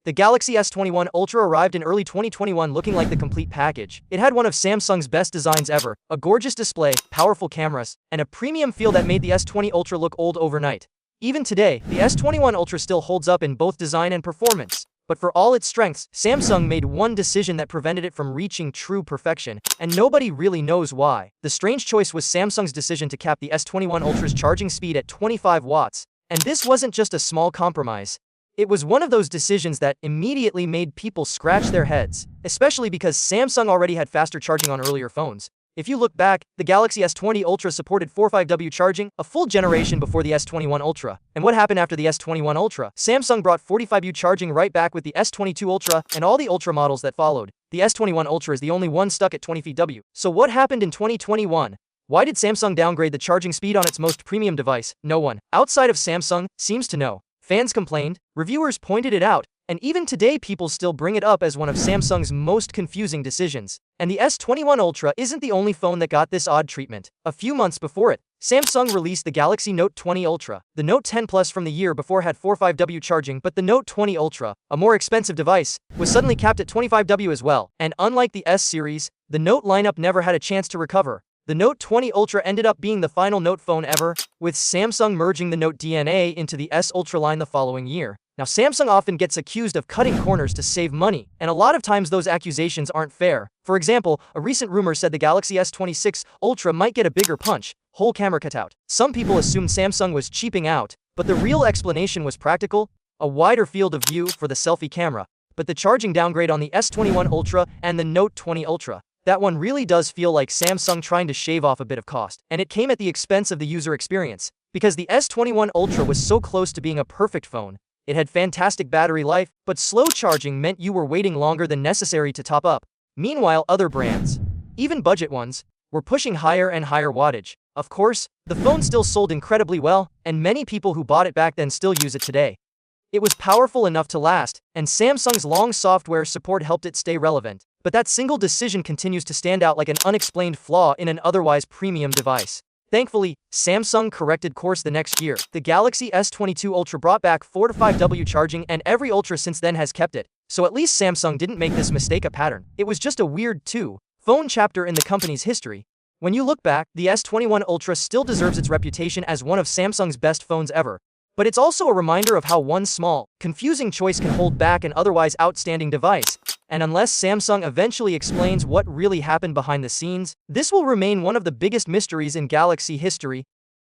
The Galaxy S21 Ultra arrived in early 2021 looking like the complete package. It had one of Samsung's best designs ever, a gorgeous display, powerful cameras, and a premium feel that made the S20 Ultra look old overnight. Even today, the S21 Ultra still holds up in both design and performance. But for all its strengths, Samsung made one decision that prevented it from reaching true perfection, and nobody really knows why. The strange choice was Samsung's decision to cap the S21 Ultra's charging speed at 25 watts. And this wasn't just a small compromise. It was one of those decisions that immediately made people scratch their heads, especially because Samsung already had faster charging on earlier phones. If you look back, the Galaxy S20 Ultra supported 45W charging, a full generation before the S21 Ultra. And what happened after the S21 Ultra? Samsung brought 45W charging right back with the S22 Ultra and all the Ultra models that followed. The S21 Ultra is the only one stuck at 20W. So what happened in 2021? Why did Samsung downgrade the charging speed on its most premium device? No one, outside of Samsung, seems to know. Fans complained, reviewers pointed it out, and even today people still bring it up as one of Samsung's most confusing decisions. And the S21 Ultra isn't the only phone that got this odd treatment. A few months before it, Samsung released the Galaxy Note 20 Ultra. The Note 10 Plus from the year before had 45W charging, but the Note 20 Ultra, a more expensive device, was suddenly capped at 25W as well. And unlike the S series, the Note lineup never had a chance to recover. The Note 20 Ultra ended up being the final Note phone ever, with Samsung merging the Note DNA into the S Ultra line the following year. Now, Samsung often gets accused of cutting corners to save money, and a lot of times those accusations aren't fair. For example, a recent rumor said the Galaxy S26 Ultra might get a bigger punch, whole camera cutout. Some people assumed Samsung was cheaping out, but the real explanation was practical, a wider field of view for the selfie camera. But the charging downgrade on the S21 Ultra and the Note 20 Ultra, that one really does feel like Samsung trying to shave off a bit of cost. And it came at the expense of the user experience. Because the S21 Ultra was so close to being a perfect phone. It had fantastic battery life, but slow charging meant you were waiting longer than necessary to top up. Meanwhile, other brands, even budget ones, were pushing higher and higher wattage. Of course, the phone still sold incredibly well, and many people who bought it back then still use it today. It was powerful enough to last, and Samsung's long software support helped it stay relevant. But that single decision continues to stand out like an unexplained flaw in an otherwise premium device. Thankfully, Samsung corrected course the next year. The Galaxy S22 Ultra brought back 45W charging, and every Ultra since then has kept it. So at least Samsung didn't make this mistake a pattern. It was just a weird two-phone chapter in the company's history. When you look back, the S21 Ultra still deserves its reputation as one of Samsung's best phones ever. But it's also a reminder of how one small, confusing choice can hold back an otherwise outstanding device. And unless Samsung eventually explains what really happened behind the scenes, this will remain one of the biggest mysteries in Galaxy history.